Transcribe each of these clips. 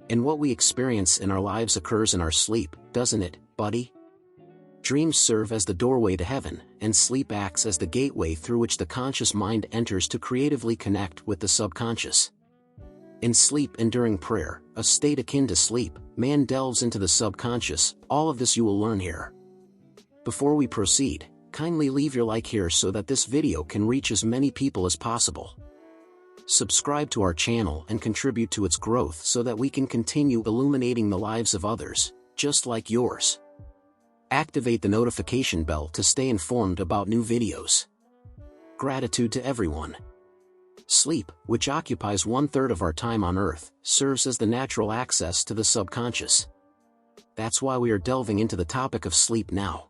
And what we experience in our lives occurs in our sleep, doesn't it, buddy? Dreams serve as the doorway to heaven, and sleep acts as the gateway through which the conscious mind enters to creatively connect with the subconscious. In sleep and during prayer, a state akin to sleep, man delves into the subconscious. All of this you will learn here. Before we proceed, kindly leave your like here so that this video can reach as many people as possible. Subscribe to our channel and contribute to its growth so that we can continue illuminating the lives of others, just like yours. Activate the notification bell to stay informed about new videos. Gratitude to everyone. Sleep, which occupies 1/3 of our time on Earth, serves as the natural access to the subconscious. That's why we are delving into the topic of sleep now.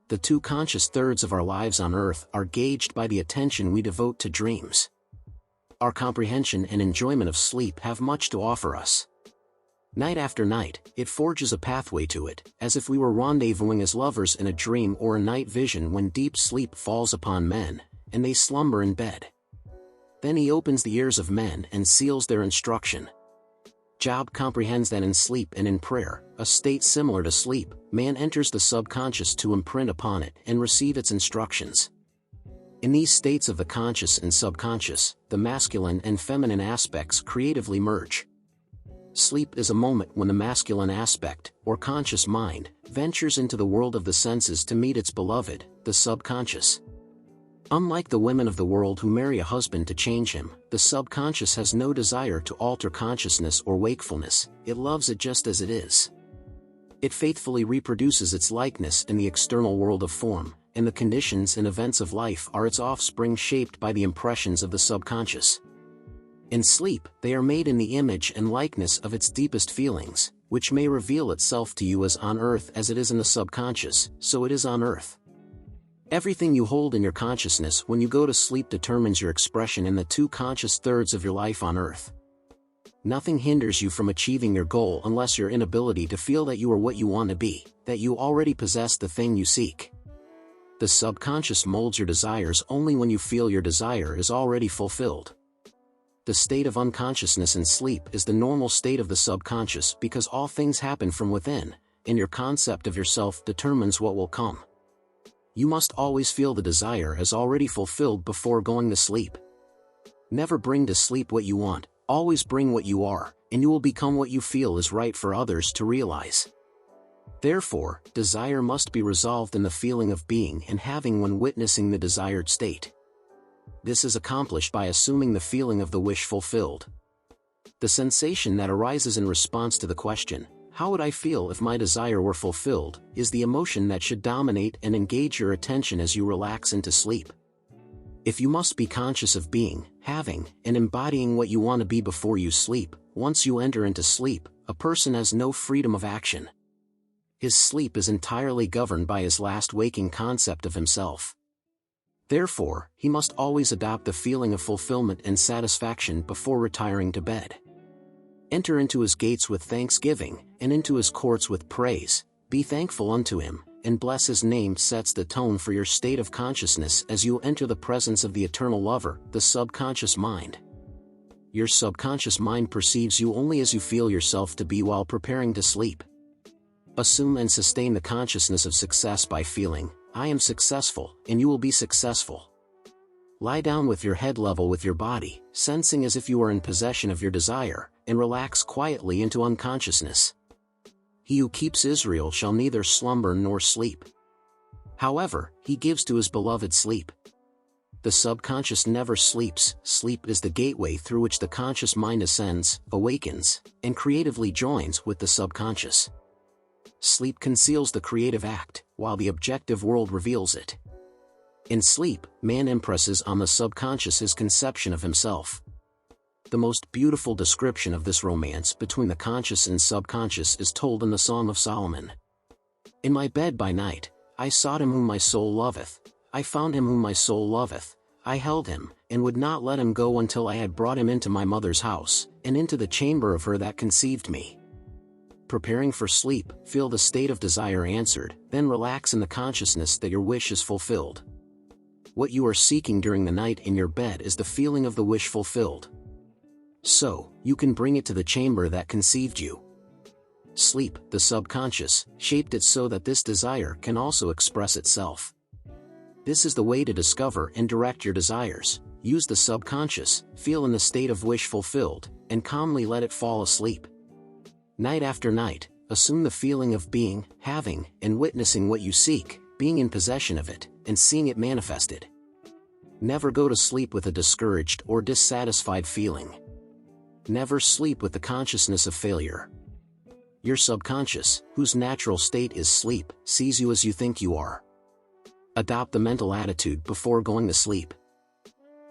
The two conscious thirds of our lives on Earth are gauged by the attention we devote to dreams. Our comprehension and enjoyment of sleep have much to offer us. Night after night, it forges a pathway to it, as if we were rendezvousing as lovers in a dream or a night vision when deep sleep falls upon men, and they slumber in bed. Then he opens the ears of men and seals their instruction. Job comprehends that in sleep and in prayer, a state similar to sleep, man enters the subconscious to imprint upon it and receive its instructions. In these states of the conscious and subconscious, the masculine and feminine aspects creatively merge. Sleep is a moment when the masculine aspect, or conscious mind, ventures into the world of the senses to meet its beloved, the subconscious. Unlike the women of the world who marry a husband to change him, the subconscious has no desire to alter consciousness or wakefulness. It loves it just as it is. It faithfully reproduces its likeness in the external world of form, and the conditions and events of life are its offspring shaped by the impressions of the subconscious. In sleep, they are made in the image and likeness of its deepest feelings, which may reveal itself to you as on Earth as it is in the subconscious, so it is on Earth. Everything you hold in your consciousness when you go to sleep determines your expression in the two conscious thirds of your life on Earth. Nothing hinders you from achieving your goal unless your inability to feel that you are what you want to be, that you already possess the thing you seek. The subconscious molds your desires only when you feel your desire is already fulfilled. The state of unconsciousness in sleep is the normal state of the subconscious because all things happen from within, and your concept of yourself determines what will come. You must always feel the desire as already fulfilled before going to sleep. Never bring to sleep what you want, always bring what you are, and you will become what you feel is right for others to realize. Therefore, desire must be resolved in the feeling of being and having when witnessing the desired state. This is accomplished by assuming the feeling of the wish fulfilled. The sensation that arises in response to the question, "How would I feel if my desire were fulfilled?" is the emotion that should dominate and engage your attention as you relax into sleep. If you must be conscious of being, having, and embodying what you want to be before you sleep, once you enter into sleep, a person has no freedom of action. His sleep is entirely governed by his last waking concept of himself. Therefore, he must always adopt the feeling of fulfillment and satisfaction before retiring to bed. Enter into his gates with thanksgiving, and into his courts with praise. Be thankful unto him, and bless his name sets the tone for your state of consciousness as you enter the presence of the eternal lover, the subconscious mind. Your subconscious mind perceives you only as you feel yourself to be while preparing to sleep. Assume and sustain the consciousness of success by feeling, "I am successful," and you will be successful. Lie down with your head level with your body, sensing as if you are in possession of your desire, and relax quietly into unconsciousness. He who keeps Israel shall neither slumber nor sleep. However, he gives to his beloved sleep. The subconscious never sleeps. Sleep is the gateway through which the conscious mind ascends, awakens, and creatively joins with the subconscious. Sleep conceals the creative act, while the objective world reveals it. In sleep, man impresses on the subconscious his conception of himself. The most beautiful description of this romance between the conscious and subconscious is told in the Song of Solomon. "In my bed by night, I sought him whom my soul loveth, I found him whom my soul loveth, I held him, and would not let him go until I had brought him into my mother's house, and into the chamber of her that conceived me." Preparing for sleep, feel the state of desire answered, then relax in the consciousness that your wish is fulfilled. What you are seeking during the night in your bed is the feeling of the wish fulfilled. So, you can bring it to the chamber that conceived you. Sleep, the subconscious, shaped it so that this desire can also express itself. This is the way to discover and direct your desires. Use the subconscious, feel in the state of wish fulfilled, and calmly let it fall asleep. Night after night, assume the feeling of being, having, and witnessing what you seek, being in possession of it, and seeing it manifested. Never go to sleep with a discouraged or dissatisfied feeling. Never sleep with the consciousness of failure. Your subconscious, whose natural state is sleep, sees you as you think you are. Adopt the mental attitude before going to sleep.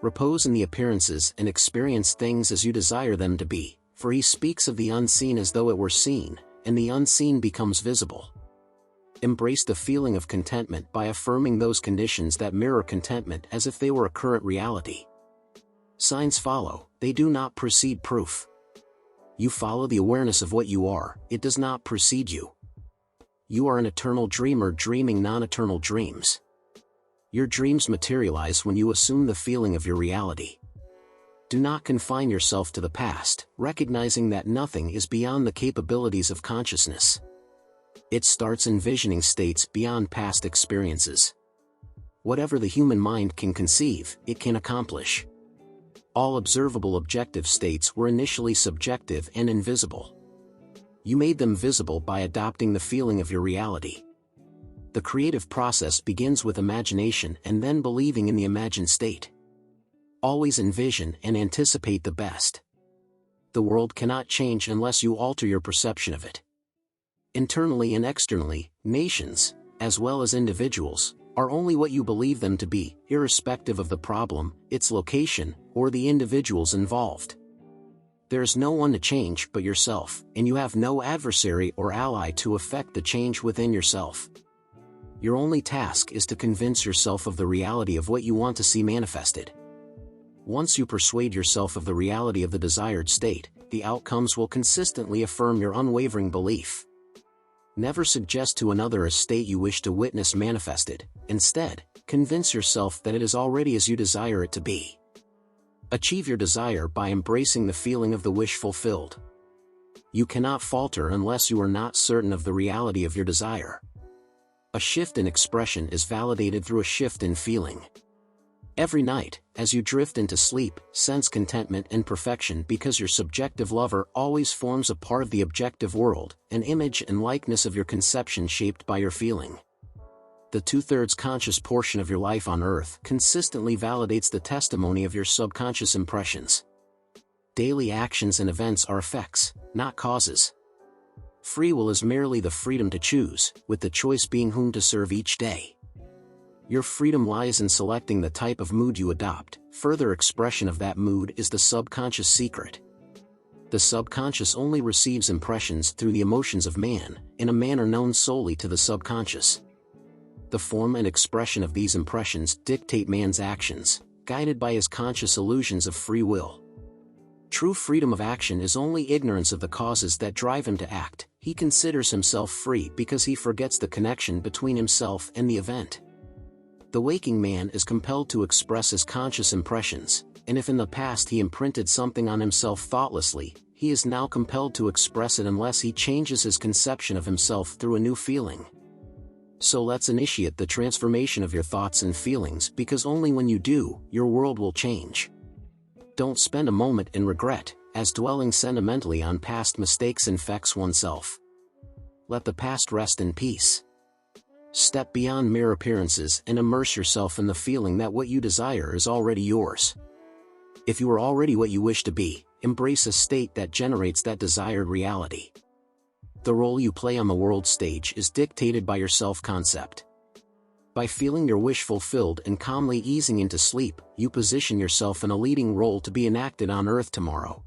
Repose in the appearances and experience things as you desire them to be, for he speaks of the unseen as though it were seen, and the unseen becomes visible. Embrace the feeling of contentment by affirming those conditions that mirror contentment as if they were a current reality. Signs follow, they do not precede proof. You follow the awareness of what you are, it does not precede you. You are an eternal dreamer dreaming non-eternal dreams. Your dreams materialize when you assume the feeling of your reality. Do not confine yourself to the past, recognizing that nothing is beyond the capabilities of consciousness. It starts envisioning states beyond past experiences. Whatever the human mind can conceive, it can accomplish. All observable objective states were initially subjective and invisible. You made them visible by adopting the feeling of your reality. The creative process begins with imagination and then believing in the imagined state. Always envision and anticipate the best. The world cannot change unless you alter your perception of it. Internally and externally, nations, as well as individuals, are only what you believe them to be, irrespective of the problem, its location, or the individuals involved. There is no one to change but yourself, and you have no adversary or ally to affect the change within yourself. Your only task is to convince yourself of the reality of what you want to see manifested. Once you persuade yourself of the reality of the desired state, the outcomes will consistently affirm your unwavering belief. Never suggest to another a state you wish to witness manifested. Instead, convince yourself that it is already as you desire it to be. Achieve your desire by embracing the feeling of the wish fulfilled. You cannot falter unless you are not certain of the reality of your desire. A shift in expression is validated through a shift in feeling. Every night, as you drift into sleep, sense contentment and perfection because your subjective lover always forms a part of the objective world, an image and likeness of your conception shaped by your feeling. The 2/3 conscious portion of your life on earth consistently validates the testimony of your subconscious impressions. Daily actions and events are effects, not causes. Free will is merely the freedom to choose, with the choice being whom to serve each day. Your freedom lies in selecting the type of mood you adopt. Further expression of that mood is the subconscious secret. The subconscious only receives impressions through the emotions of man, in a manner known solely to the subconscious. The form and expression of these impressions dictate man's actions, guided by his conscious illusions of free will. True freedom of action is only ignorance of the causes that drive him to act. He considers himself free because he forgets the connection between himself and the event. The waking man is compelled to express his conscious impressions, and if in the past he imprinted something on himself thoughtlessly, he is now compelled to express it unless he changes his conception of himself through a new feeling. So let's initiate the transformation of your thoughts and feelings, because only when you do, your world will change. Don't spend a moment in regret, as dwelling sentimentally on past mistakes infects oneself. Let the past rest in peace. Step beyond mere appearances and immerse yourself in the feeling that what you desire is already yours. If you are already what you wish to be, embrace a state that generates that desired reality. The role you play on the world stage is dictated by your self-concept. By feeling your wish fulfilled and calmly easing into sleep, you position yourself in a leading role to be enacted on earth tomorrow.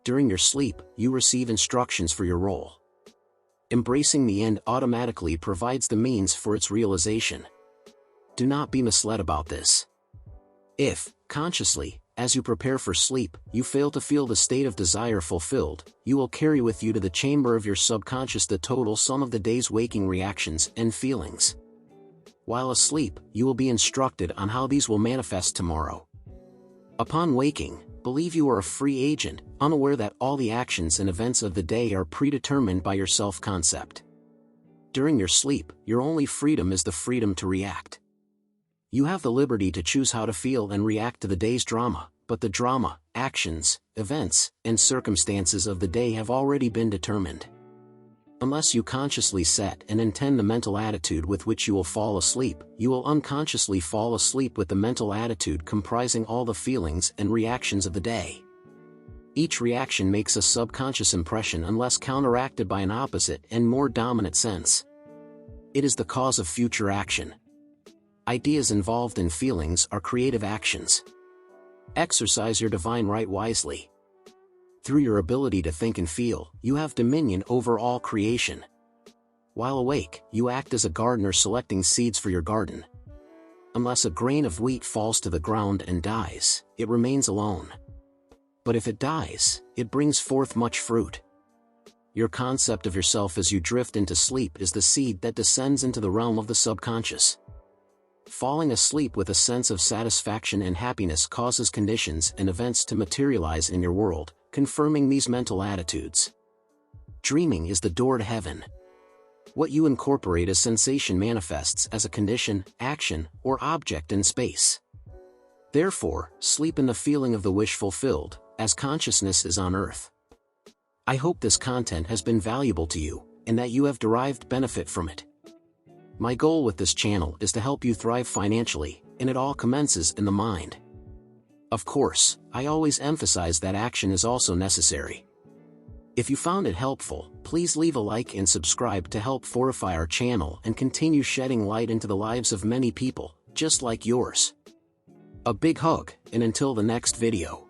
During your sleep, you receive instructions for your role. Embracing the end automatically provides the means for its realization. Do not be misled about this. If, consciously, as you prepare for sleep, you fail to feel the state of desire fulfilled, you will carry with you to the chamber of your subconscious the total sum of the day's waking reactions and feelings. While asleep, you will be instructed on how these will manifest tomorrow. Upon waking, Believe you are a free agent, unaware that all the actions and events of the day are predetermined by your self-concept. During your sleep, your only freedom is the freedom to react. You have the liberty to choose how to feel and react to the day's drama, but the drama, actions, events, and circumstances of the day have already been determined. Unless you consciously set and intend the mental attitude with which you will fall asleep, you will unconsciously fall asleep with the mental attitude comprising all the feelings and reactions of the day. Each reaction makes a subconscious impression unless counteracted by an opposite and more dominant sense. It is the cause of future action. Ideas involved in feelings are creative actions. Exercise your divine right wisely. Through your ability to think and feel, you have dominion over all creation. While awake, you act as a gardener selecting seeds for your garden. Unless a grain of wheat falls to the ground and dies, it remains alone. But if it dies, it brings forth much fruit. Your concept of yourself as you drift into sleep is the seed that descends into the realm of the subconscious. Falling asleep with a sense of satisfaction and happiness causes conditions and events to materialize in your world, confirming these mental attitudes. Dreaming is the door to heaven. What you incorporate as sensation manifests as a condition, action, or object in space. Therefore, sleep in the feeling of the wish fulfilled, as consciousness is on earth. I hope this content has been valuable to you, and that you have derived benefit from it. My goal with this channel is to help you thrive financially, and it all commences in the mind. Of course, I always emphasize that action is also necessary. If you found it helpful, please leave a like and subscribe to help fortify our channel and continue shedding light into the lives of many people, just like yours. A big hug, and until the next video.